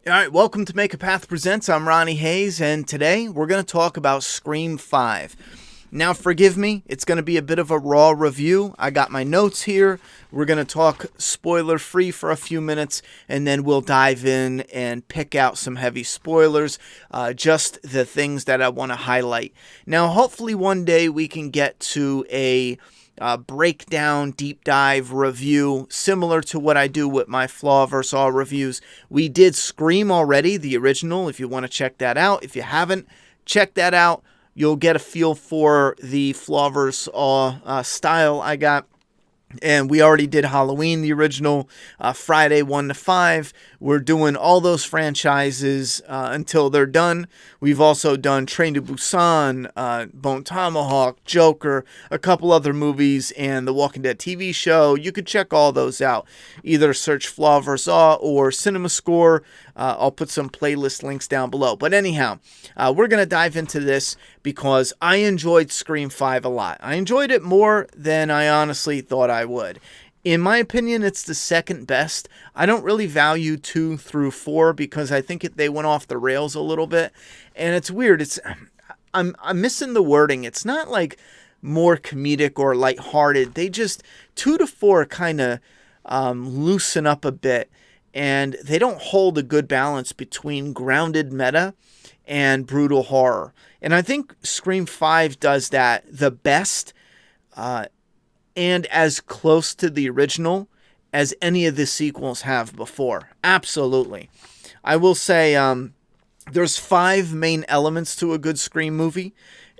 All right, welcome to Make a Path Presents. I'm Ronnie Hayes, and today we're going to talk about Scream 5. Now, forgive me, it's going to be a bit of a raw review. I got my notes here. We're going to talk spoiler-free for a few minutes, and then we'll dive in and pick out some heavy spoilers, just the things that I want to highlight. Now, hopefully one day we can get to a breakdown, deep dive review, similar to what I do with my Flaw vs. All reviews. We did Scream already, the original, if you want to check that out. If you haven't, check that out. You'll get a feel for the Flaw vs. All style I got. And we already did Halloween, the original, Friday 1 to 5. We're doing all those franchises until they're done. We've also done Train to Busan, Bone Tomahawk, Joker, a couple other movies, and the Walking Dead TV show. You could check all those out. Either search Flaw vs. All or Cinema Score. I'll put some playlist links down below. But anyhow, we're going to dive into this because I enjoyed Scream 5 a lot. I enjoyed it more than I honestly thought I would. In my opinion, it's the second best. I don't really value 2 through 4 because I think they went off the rails a little bit. And it's weird. I'm missing the wording. It's not like more comedic or lighthearted. They just 2 to 4 kind of loosen up a bit. And they don't hold a good balance between grounded meta and brutal horror. And I think Scream 5 does that the best and as close to the original as any of the sequels have before. Absolutely. I will say there's 5 main elements to a good Scream movie.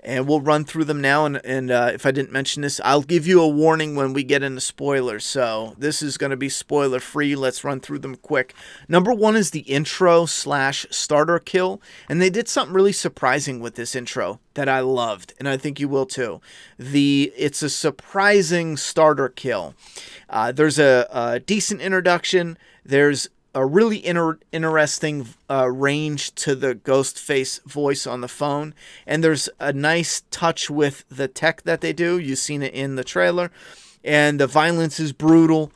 And we'll run through them now, and if I didn't mention this, I'll give you a warning when we get into spoilers. So this is going to be spoiler-free. Let's run through them quick. Number 1 is the intro/starter kill, and they did something really surprising with this intro that I loved, and I think you will too. It's a surprising starter kill. There's a decent introduction. There's a really interesting range to the Ghostface voice on the phone. And there's a nice touch with the tech that they do. You've seen it in the trailer. And the violence is brutal.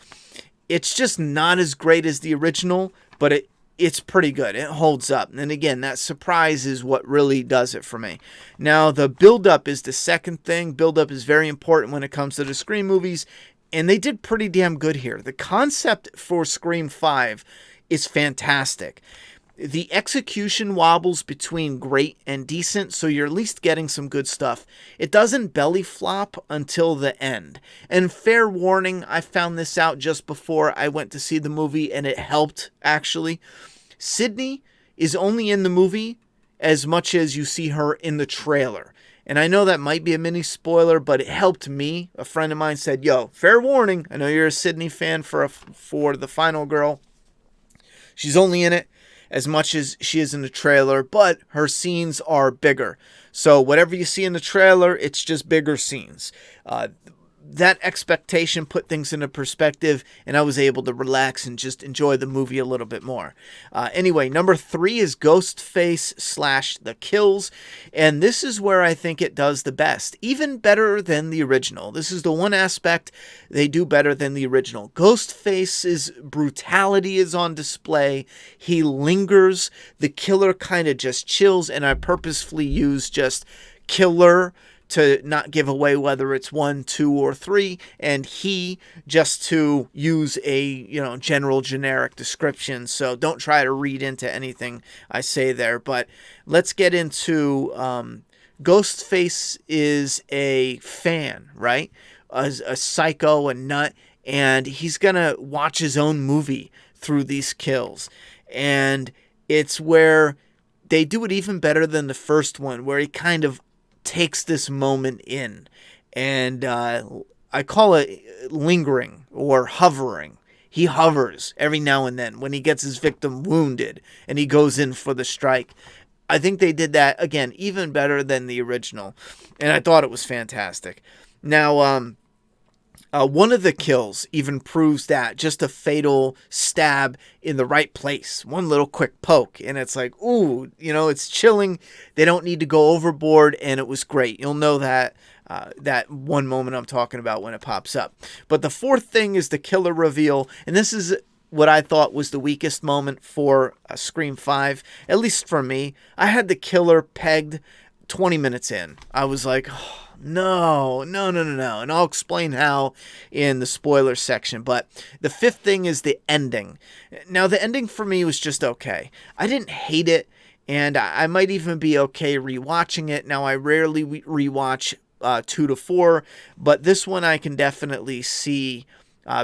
It's just not as great as the original, but it's pretty good. It holds up. And again, that surprise is what really does it for me. Now, the build-up is the second thing. Build-up is very important when it comes to the Scream movies. And they did pretty damn good here. The concept for Scream 5 is fantastic. The execution wobbles between great and decent, so you're at least getting some good stuff. It doesn't belly flop until the end. And fair warning, I found this out just before I went to see the movie, and it helped, actually. Sydney is only in the movie as much as you see her in the trailer. And I know that might be a mini spoiler, but it helped me. A friend of mine said, yo, fair warning. I know you're a Sydney fan for the final girl. She's only in it as much as she is in the trailer, but her scenes are bigger. So whatever you see in the trailer, it's just bigger scenes. That expectation put things into perspective, and I was able to relax and just enjoy the movie a little bit more. Anyway, number 3 is Ghostface / the kills, and this is where I think it does the best, even better than the original. This is the one aspect they do better than the original. Ghostface's brutality is on display. He lingers. The killer kind of just chills, and I purposefully use just killer to not give away whether it's 1, 2, or 3, and he just to use a general generic description. So don't try to read into anything I say there. But let's get into Ghostface is a fan, right? A psycho, a nut, and he's gonna watch his own movie through these kills, and it's where they do it even better than the first one, where he kind of takes this moment in, and I call it lingering or hovering. He hovers every now and then when he gets his victim wounded and he goes in for the strike. I think they did that, again, even better than the original, and I thought it was fantastic. Now, one of the kills even proves that, just a fatal stab in the right place. One little quick poke, and it's like, ooh, it's chilling. They don't need to go overboard, and it was great. You'll know that one moment I'm talking about when it pops up. But the fourth thing is the killer reveal, and this is what I thought was the weakest moment for Scream 5, at least for me. I had the killer pegged 20 minutes in. I was like, oh, no. And I'll explain how in the spoiler section. But the fifth thing is the ending. Now, the ending for me was just okay. I didn't hate it, and I might even be okay rewatching it. Now, I rarely rewatch 2 to 4, but this one I can definitely see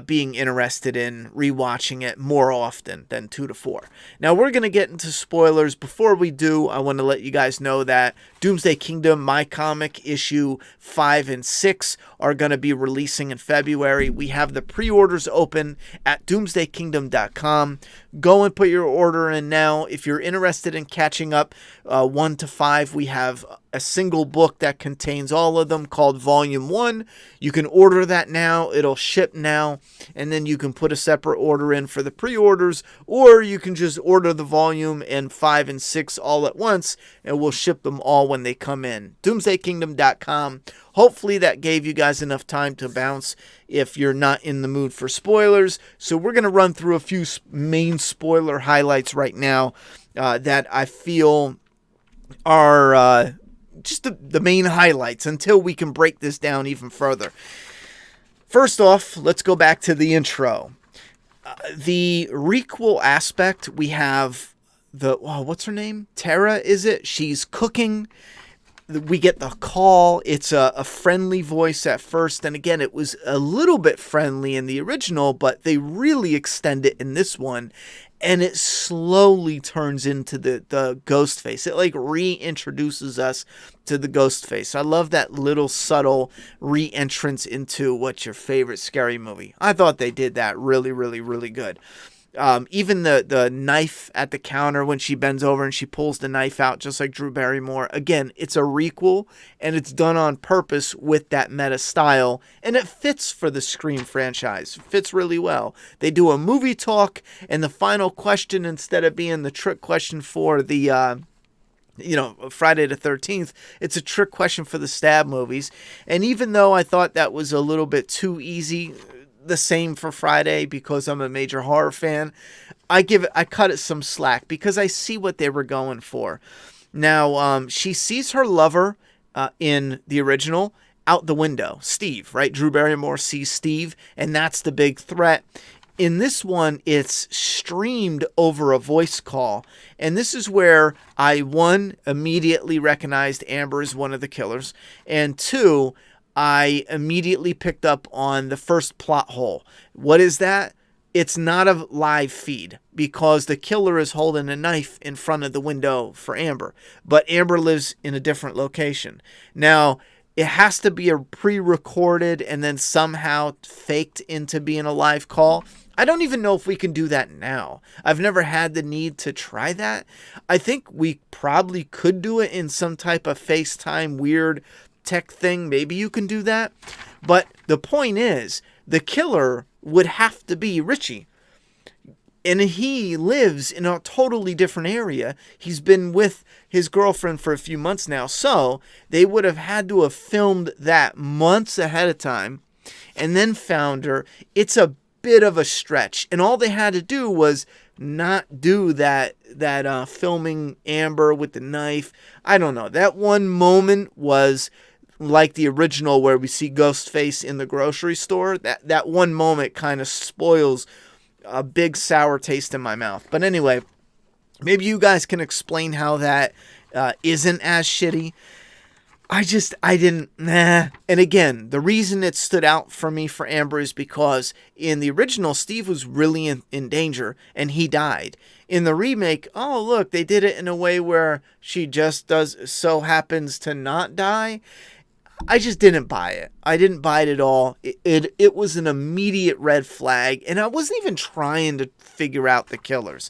being interested in rewatching it more often than 2 to 4. Now, we're going to get into spoilers. Before we do, I want to let you guys know that Doomsday Kingdom, my comic, issue 5 and 6 are going to be releasing in February. We have the pre-orders open at doomsdaykingdom.com. Go and put your order in now. If you're interested in catching up 1 to 5, we have a single book that contains all of them called Volume 1. You can order that now. It'll ship now. And then you can put a separate order in for the pre-orders, or you can just order the volume and 5 and 6 all at once, and we'll ship them all when they come in. doomsdaykingdom.com. Hopefully that gave you guys enough time to bounce if you're not in the mood for spoilers. So we're going to run through a few main spoiler highlights right now that I feel are just the main highlights until we can break this down even further. First off, let's go back to the intro. The requel aspect, we have what's her name? Tara, is it? She's cooking. We get the call. It's a friendly voice at first. And again, it was a little bit friendly in the original, but they really extend it in this one. And it slowly turns into the Ghostface. It like reintroduces us to the Ghostface. I love that little subtle re-entrance into what's your favorite scary movie. I thought they did that really, really, really good. Even the knife at the counter when she bends over and she pulls the knife out just like Drew Barrymore. Again, it's a requel and it's done on purpose with that meta style, and it fits for the Scream franchise. It fits really well. They do a movie talk, and the final question, instead of being the trick question for the Friday the 13th, it's a trick question for the Stab movies. And even though I thought that was a little bit too easy, the same for Friday, because I'm a major horror fan, I cut it some slack because I see what they were going for. Now, she sees her lover in the original out the window, Steve, right? Drew Barrymore sees Steve, and that's the big threat. In this one, it's streamed over a voice call, and this is where I, one, immediately recognized Amber as one of the killers, and two, I immediately picked up on the first plot hole. What is that? It's not a live feed because the killer is holding a knife in front of the window for Amber, but Amber lives in a different location. Now, it has to be a pre-recorded and then somehow faked into being a live call. I don't even know if we can do that now. I've never had the need to try that. I think we probably could do it in some type of FaceTime weird tech thing. Maybe you can do that. But the point is, the killer would have to be Richie. And he lives in a totally different area. He's been with his girlfriend for a few months now. So they would have had to have filmed that months ahead of time and then found her. It's a bit of a stretch. And all they had to do was not do that filming Amber with the knife. I don't know. That one moment was like the original where we see Ghostface in the grocery store. That one moment kind of spoils a big sour taste in my mouth. But anyway, maybe you guys can explain how that isn't as shitty. I didn't. And again, the reason it stood out for me for Amber is because in the original, Steve was really in danger and he died. In the remake, oh, look, they did it in a way where she just happens to not die. I just didn't buy it. I didn't buy it at all. It was an immediate red flag, and I wasn't even trying to figure out the killers.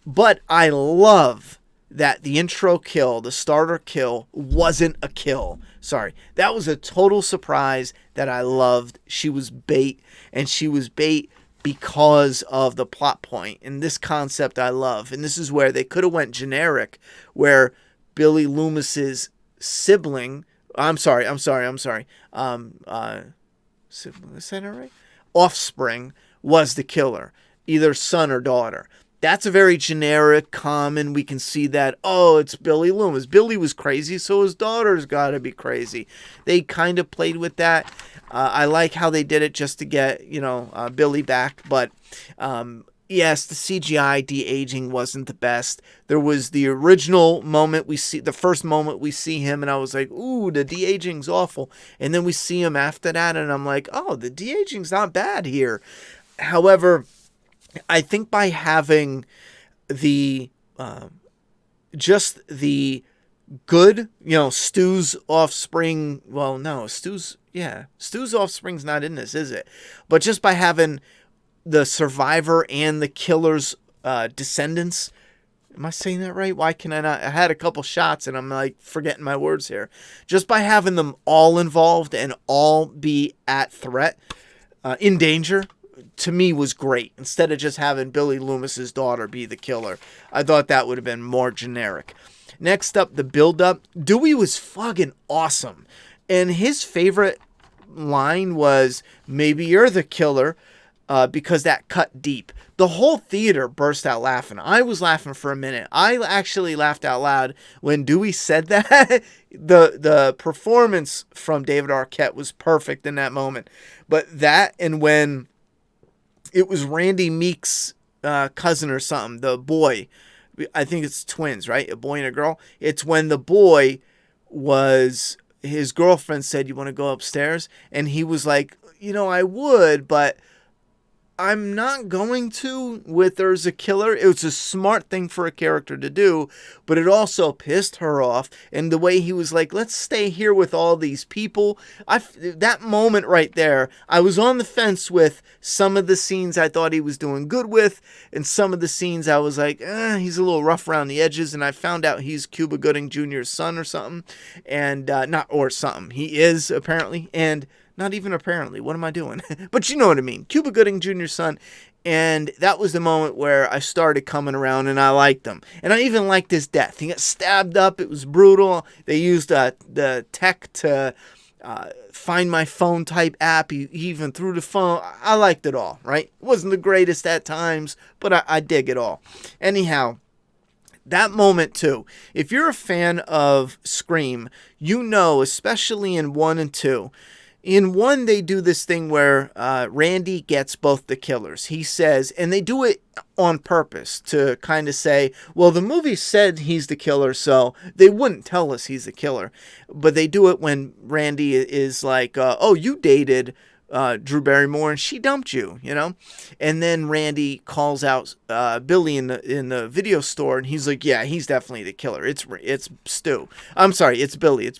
But I love that the intro kill, the starter kill, wasn't a kill. Sorry. That was a total surprise that I loved. She was bait, and she was bait because of the plot point. And this concept I love. And this is where they could have went generic, where Billy Loomis's sibling... I'm sorry. Is that right? Offspring was the killer. either son or daughter. That's a very generic, common. We can see that, oh, it's Billy Loomis. Billy was crazy, so his daughter's got to be crazy. They kind of played with that. I like how they did it just to get, Billy back. But yes, the CGI de-aging wasn't the best. There was the original moment the first moment we see him, and I was like, ooh, the de-aging's awful. And then we see him after that, and I'm like, oh, the de-aging's not bad here. However, I think by having the just the good, Stu's offspring. Well, no, Stu's offspring's not in this, is it? But just by having the survivor and the killer's descendants. Am I saying that right? Why can I not? I had a couple shots and I'm like forgetting my words here. Just by having them all involved and all be at threat, in danger, to me was great. Instead of just having Billy Loomis's daughter be the killer, I thought that would have been more generic. Next up, the build-up. Dewey was fucking awesome. And his favorite line was, maybe you're the killer, because that cut deep. The whole theater burst out laughing. I was laughing for a minute. I actually laughed out loud when Dewey said that. The performance from David Arquette was perfect in that moment. But that, and when it was Randy Meek's cousin or something, the boy, I think it's twins, right? A boy and a girl. It's when the boy was, his girlfriend said, you want to go upstairs? And he was like, I would, but I'm not going to with there's a killer. It was a smart thing for a character to do, but it also pissed her off. And the way he was like, let's stay here with all these people. That moment right there, I was on the fence with some of the scenes I thought he was doing good with, and some of the scenes I was like, he's a little rough around the edges. And I found out he's Cuba Gooding Jr.'s son or something. And he is apparently. And not even apparently. What am I doing? But you know what I mean. Cuba Gooding Jr.'s son. And that was the moment where I started coming around and I liked him. And I even liked his death. He got stabbed up. It was brutal. They used the tech to find my phone type app. He even threw the phone. I liked it all, right? It wasn't the greatest at times, but I dig it all. Anyhow, that moment too. If you're a fan of Scream, especially in 1 and 2, in 1, they do this thing where Randy gets both the killers. He says, and they do it on purpose to kind of say, well, the movie said he's the killer, so they wouldn't tell us he's the killer. But they do it when Randy is like, you dated Drew Barrymore and she dumped you, And then Randy calls out Billy in the video store, and he's like, yeah, he's definitely the killer. It's Stu. I'm sorry, it's Billy.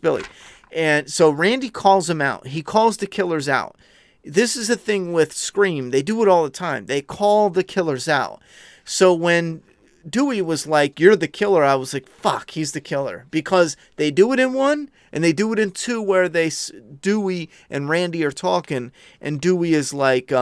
And so Randy calls him out. He calls the killers out. This is a thing with Scream. They do it all the time. They call the killers out. So when Dewey was like, you're the killer, I was like, fuck, he's the killer. Because they do it in 1 and they do it in 2 where Dewey and Randy are talking and Dewey is like,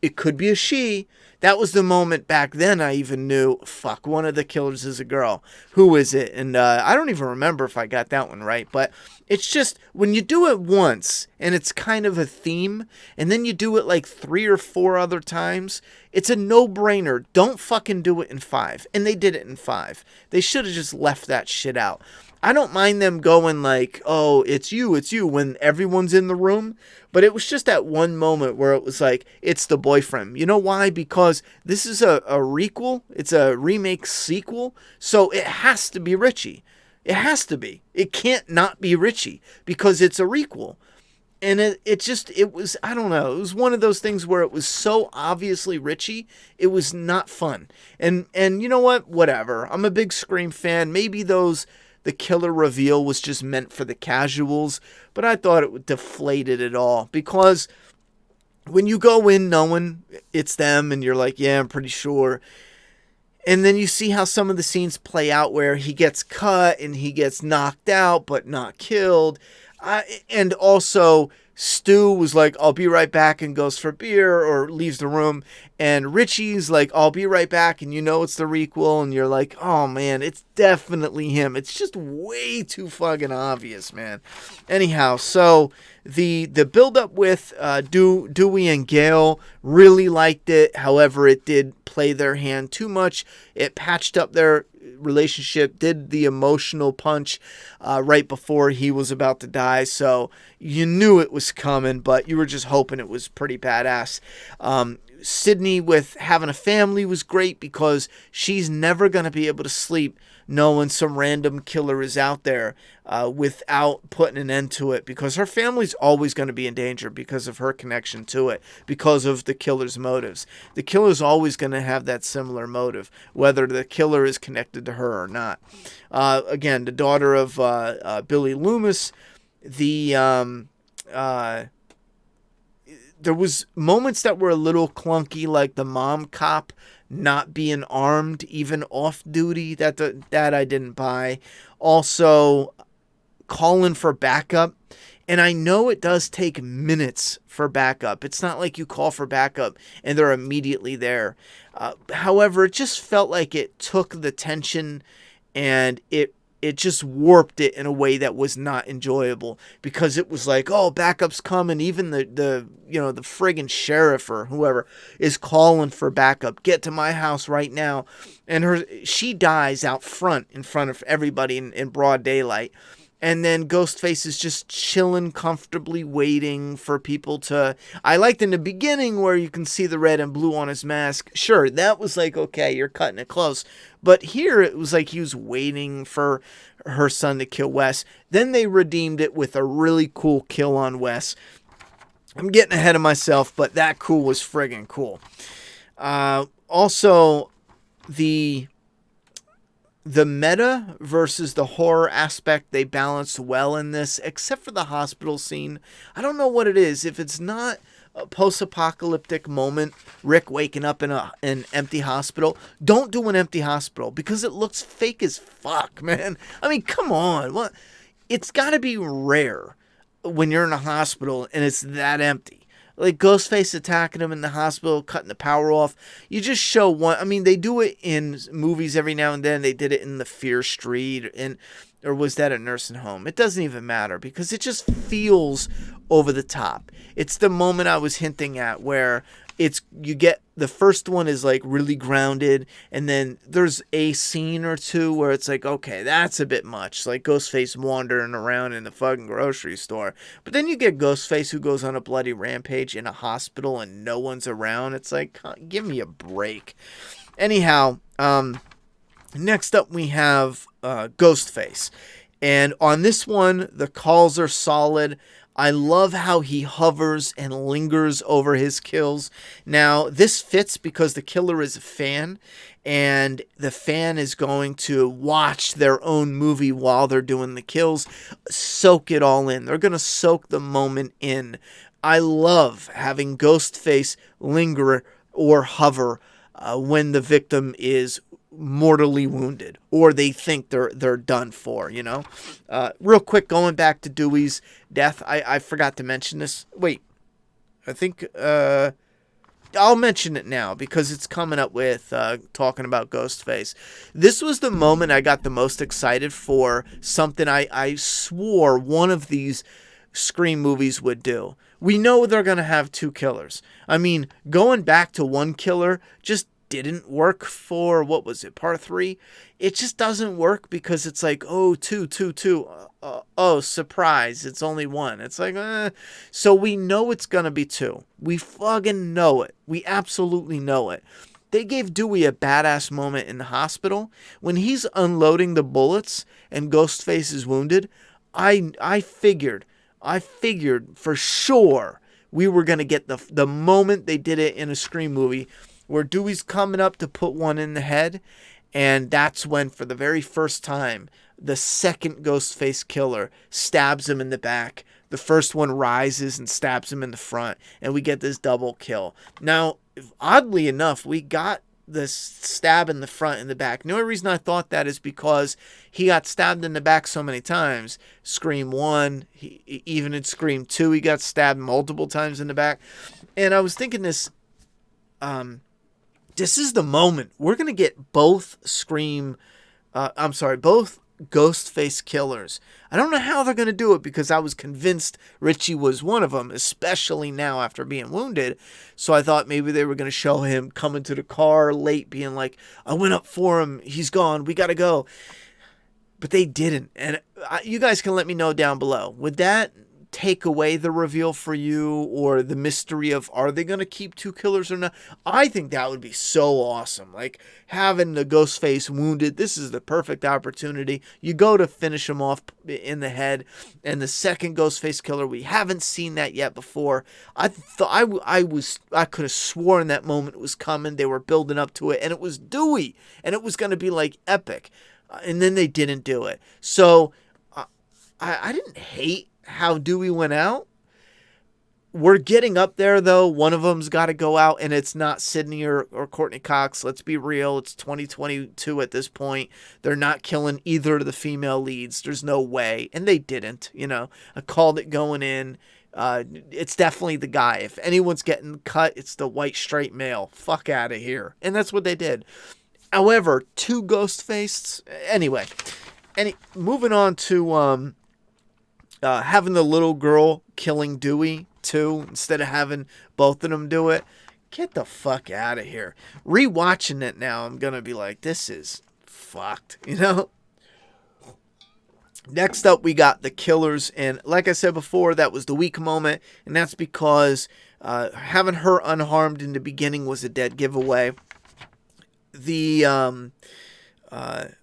it could be a she. That was the moment back then I even knew, fuck, one of the killers is a girl. Who is it? And I don't even remember if I got that one right. But it's just, when you do it once, and it's kind of a theme, and then you do it like 3 or 4 other times, it's a no-brainer. Don't fucking do it in 5. And they did it in 5. They should have just left that shit out. I don't mind them going like, oh, it's you, when everyone's in the room. But it was just that one moment where it was like, it's the boyfriend. You know why? Because this is a requel. It's a remake sequel. So it has to be Richie. It has to be. It can't not be Richie because it's a requel. And it was, I don't know. It was one of those things where it was so obviously Richie. It was not fun. And you know what? Whatever. I'm a big Scream fan. Maybe the killer reveal was just meant for the casuals, but I thought it deflated it all because when you go in knowing it's them and you're like, yeah, I'm pretty sure. And then you see how some of the scenes play out where he gets cut and he gets knocked out but not killed. And also, Stu was like, I'll be right back, and goes for beer or leaves the room. And Richie's like, I'll be right back, and you know it's the requel, and you're like, oh man, it's definitely him. It's just way too fucking obvious, man. Anyhow, so the build up with Dewey and Gale, really liked it. However, it did play their hand too much. It patched up their relationship, did the emotional punch right before he was about to die, so you knew it was coming, but you were just hoping it was pretty badass. Sydney with having a family was great because she's never going to be able to sleep knowing some random killer is out there without putting an end to it, because her family's always going to be in danger because of her connection to it, because of the killer's motives. The killer's always going to have that similar motive, whether the killer is connected to her or not. Again, the daughter of Billy Loomis, there was moments that were a little clunky, like the mom cop not being armed, even off duty. That I didn't buy. Also, calling for backup. And I know it does take minutes for backup. It's not like you call for backup and they're immediately there. However, it just felt like it took the tension and it just warped it in a way that was not enjoyable, because it was like, oh, backup's coming. Even the friggin' sheriff or whoever is calling for backup. Get to my house right now. And she dies out front in front of everybody in broad daylight. And then Ghostface is just chilling comfortably, waiting for people to... I liked in the beginning where you can see the red and blue on his mask. Sure, that was like, okay, you're cutting it close. But here it was like he was waiting for her son to kill Wes. Then they redeemed it with a really cool kill on Wes. I'm getting ahead of myself, but that cool was friggin' cool. Also, the meta versus the horror aspect, they balanced well in this, except for the hospital scene. I don't know what it is. If it's not a post-apocalyptic moment, Rick waking up in an empty hospital, don't do an empty hospital, because it looks fake as fuck, man. I mean, come on. What? It's got to be rare when you're in a hospital and it's that empty. Like Ghostface attacking him in the hospital, cutting the power off. You just show one. I mean, they do it in movies every now and then. They did it in the Fear Street, or was that a nursing home? It doesn't even matter, because it just feels over the top. It's the moment I was hinting at where you get the first one is like really grounded, and then there's a scene or two where it's like, okay, that's a bit much, like Ghostface wandering around in the fucking grocery store. But then you get Ghostface who goes on a bloody rampage in a hospital and no one's around. It's like, give me a break. Anyhow, next up we have Ghostface, and on this one the calls are solid. I love how he hovers and lingers over his kills. Now, this fits because the killer is a fan, and the fan is going to watch their own movie while they're doing the kills, soak it all in. They're going to soak the moment in. I love having Ghostface linger or hover when the victim is mortally wounded, or they think they're done for, you know. Real quick, going back to Dewey's death, I forgot to mention this. Wait, I think I'll mention it now because it's coming up with talking about Ghostface. This was the moment I got the most excited for, something I swore one of these Scream movies would do. We know they're gonna have two killers. I mean, going back to one killer just didn't work for, what was it, part 3? It just doesn't work because it's like, oh, two. Oh, surprise, it's only one. It's like, So we know it's gonna be two. We fucking know it. We absolutely know it. They gave Dewey a badass moment in the hospital when he's unloading the bullets and Ghostface is wounded. I figured for sure we were gonna get the moment they did it in a Scream movie, where Dewey's coming up to put one in the head, and that's when, for the very first time, the second Ghostface killer stabs him in the back. The first one rises and stabs him in the front, and we get this double kill. Now, oddly enough, we got the stab in the front and the back. The only reason I thought that is because he got stabbed in the back so many times. Scream 1, even in Scream 2, he got stabbed multiple times in the back. And I was thinking this is the moment. We're going to get both both Ghostface killers. I don't know how they're going to do it because I was convinced Richie was one of them, especially now after being wounded. So I thought maybe they were going to show him coming to the car late being like, I went up for him. He's gone. We got to go. But they didn't. And you guys can let me know down below. Would that take away the reveal for you, or the mystery of, are they going to keep two killers or not? I think that would be so awesome. Like, having the Ghostface wounded, this is the perfect opportunity. You go to finish him off in the head, and the second Ghostface killer, we haven't seen that yet before. I thought I could have sworn that moment was coming. They were building up to it, and it was Dewey, and it was going to be like epic. And then they didn't do it. So I didn't hate how Dewey went out. We're getting up there, though. One of them's got to go out, and it's not Sydney or Courtney Cox. Let's be real. It's 2022 at this point. They're not killing either of the female leads. There's no way. And they didn't. I called it going in. It's definitely the guy. If anyone's getting cut, it's the white straight male. Fuck out of here. And that's what they did. However, two Ghostface. Anyway, moving on to having the little girl killing Dewey too, instead of having both of them do it. Get the fuck out of here. Rewatching it now, I'm gonna be like, this is fucked. Next up, we got the killers, and like I said before, that was the weak moment, and that's because having her unharmed in the beginning was a dead giveaway. The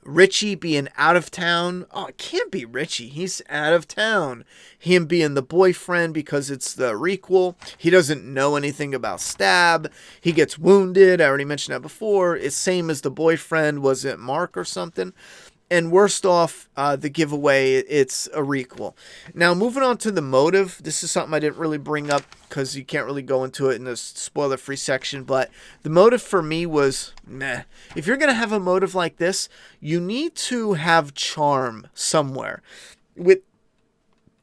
Richie being out of town. Oh, it can't be Richie. He's out of town. Him being the boyfriend because it's the requel. He doesn't know anything about Stab. He gets wounded. I already mentioned that before. It's same as the boyfriend. Was it Mark or something? And worst off, the giveaway, it's a requel. Now, moving on to the motive. This is something I didn't really bring up because you can't really go into it in the spoiler-free section. But the motive for me was, meh. If you're going to have a motive like this, you need to have charm somewhere. With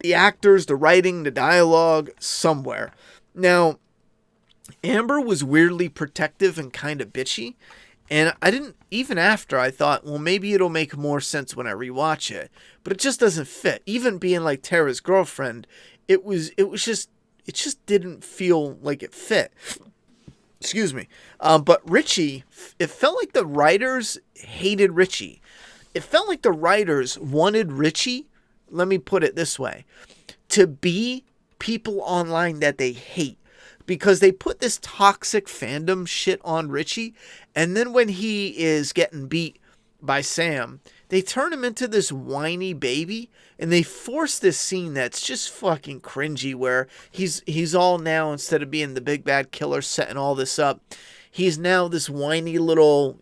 the actors, the writing, the dialogue, somewhere. Now, Amber was weirdly protective and kind of bitchy. And I didn't, even after, I thought, well, maybe it'll make more sense when I rewatch it. But it just doesn't fit. Even being like Tara's girlfriend, it just didn't feel like it fit. Excuse me. But Richie, it felt like the writers hated Richie. It felt like the writers wanted Richie, let me put it this way, to be people online that they hate. Because they put this toxic fandom shit on Richie, and then when he is getting beat by Sam, they turn him into this whiny baby, and they force this scene that's just fucking cringy, where he's all now, instead of being the big bad killer setting all this up, he's now this whiny little,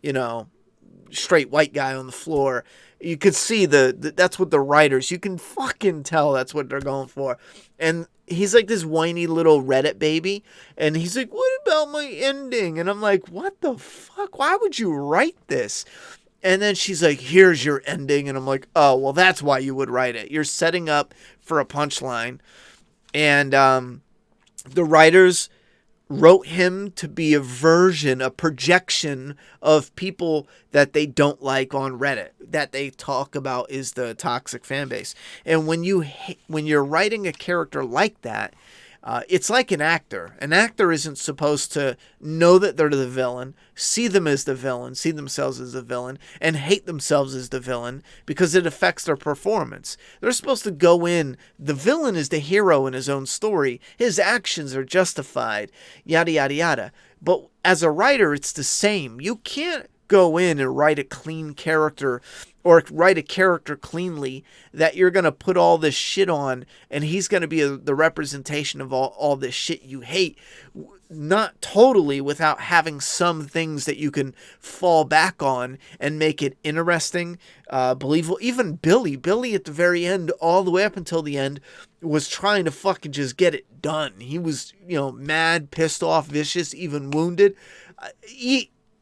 straight white guy on the floor. You could see that's what the writers, you can fucking tell that's what they're going for. And he's like this whiny little Reddit baby, and he's like, what about my ending? And I'm like, what the fuck? Why would you write this? And then she's like, here's your ending. And I'm like, oh, well, that's why you would write it. You're setting up for a punchline. And the writers wrote him to be a projection of people that they don't like on Reddit, that they talk about is the toxic fan base. And when you're writing a character like that, it's like an actor. An actor isn't supposed to know that they're the villain, see them as the villain, see themselves as the villain, and hate themselves as the villain because it affects their performance. They're supposed to go in, the villain is the hero in his own story. His actions are justified, yada, yada, yada. But as a writer, it's the same. You can't go in and write a clean character or write a character cleanly that you're going to put all this shit on and he's going to be the representation of all this shit you hate. Not totally, without having some things that you can fall back on and make it interesting, believable. Even Billy at the very end, all the way up until the end, was trying to fucking just get it done. He was, mad, pissed off, vicious, even wounded.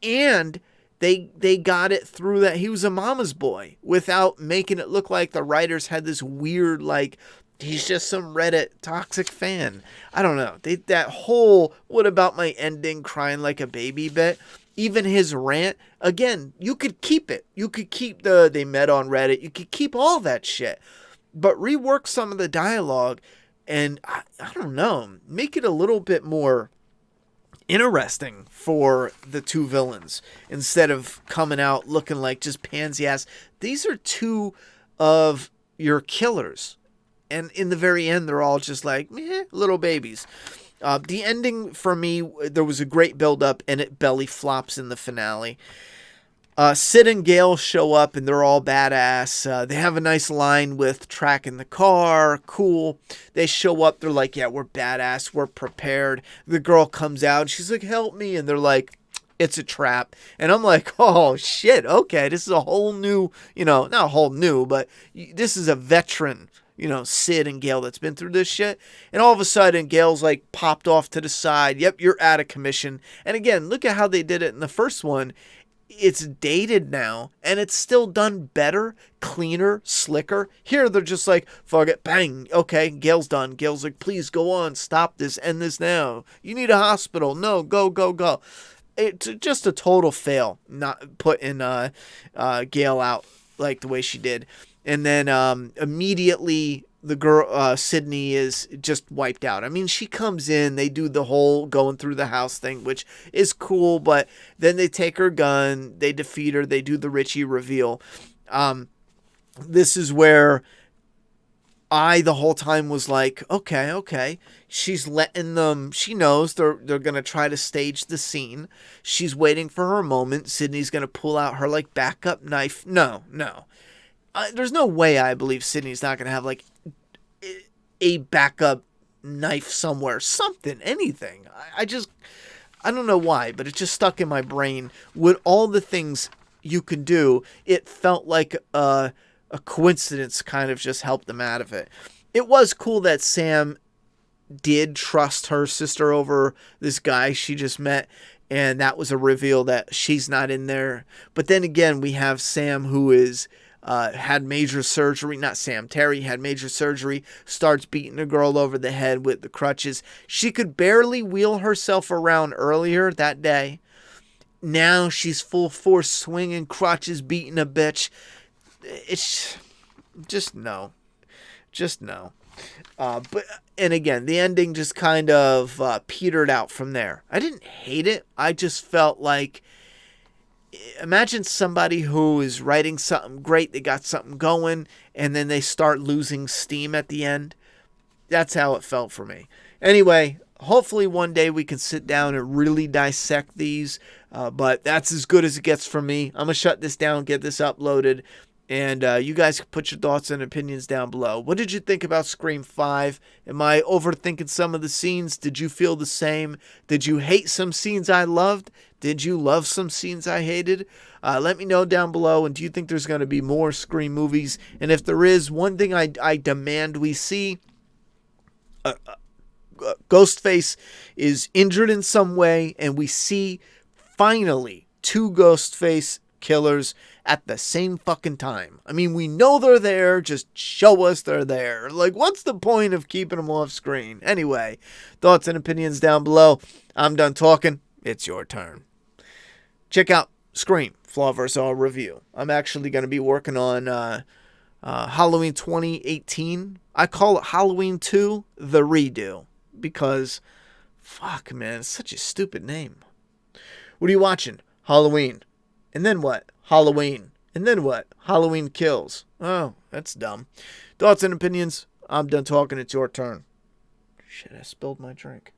And they got it through that he was a mama's boy without making it look like the writers had this weird, like, he's just some Reddit toxic fan. I don't know. That whole what about my ending crying like a baby bit, even his rant, again, you could keep it. You could keep they met on Reddit. You could keep all that shit. But rework some of the dialogue and I don't know, make it a little bit more interesting for the two villains instead of coming out looking like just pansy ass. These are two of your killers. And in the very end, they're all just like, little babies. The ending for me, there was a great build up and it belly flops in the finale. Sid and Gale show up and they're all badass. They have a nice line with tracking the car. Cool. They show up. They're like, yeah, we're badass. We're prepared. The girl comes out. She's like, help me. And they're like, it's a trap. And I'm like, oh, shit. Okay. This is a whole new, not a whole new, but this is a veteran, Sid and Gale that's been through this shit. And all of a sudden, Gale's like popped off to the side. Yep, you're out of commission. And again, look at how they did it in the first one. It's dated now, and it's still done better, cleaner, slicker. Here, they're just like, fuck it, bang, okay, Gale's done. Gale's like, please go on, stop this, end this now. You need a hospital. No, go, go, go. It's just a total fail, not putting Gale out like the way she did. And then immediately the girl, Sydney, is just wiped out. I mean, she comes in, they do the whole going through the house thing, which is cool, but then they take her gun, they defeat her, they do the Richie reveal. This is where I, the whole time, was like, okay, she's letting them, she knows they're going to try to stage the scene. She's waiting for her moment. Sydney's going to pull out her, like, backup knife. No. There's no way I believe Sydney's not going to have, like, a backup knife somewhere. Something, anything. I don't know why, but it just stuck in my brain. With all the things you can do, it felt like a coincidence kind of just helped them out of it. It was cool that Sam did trust her sister over this guy she just met, and that was a reveal that she's not in there. But then again, we have Sam, who is had major surgery. Not Sam, Terry had major surgery, starts beating a girl over the head with the crutches. She could barely wheel herself around earlier that day. Now she's full force swinging crutches, beating a bitch. It's just no. But again, the ending just kind of petered out from there. I didn't hate it. I just felt like, imagine somebody who is writing something great, they got something going, and then they start losing steam at the end. That's how it felt for me. Anyway, hopefully one day we can sit down and really dissect these, but that's as good as it gets from me. I'm going to shut this down, get this uploaded, and you guys can put your thoughts and opinions down below. What did you think about Scream 5? Am I overthinking some of the scenes? Did you feel the same? Did you hate some scenes I loved? Did you love some scenes I hated? Let me know down below. And do you think there's going to be more Scream movies? And if there is, one thing I demand we see, Ghostface is injured in some way, and we see finally two Ghostface killers at the same fucking time. I mean, we know they're there, just show us they're there. Like, what's the point of keeping them off screen? Anyway, thoughts and opinions down below. I'm done talking. It's your turn. Check out Scream, Flaw vs. All review. I'm actually going to be working on Halloween 2018. I call it Halloween 2, The Redo. Because, fuck, man, it's such a stupid name. What are you watching? Halloween. And then what? Halloween. And then what? Halloween Kills. Oh, that's dumb. Thoughts and opinions? I'm done talking. It's your turn. Shit, I spilled my drink.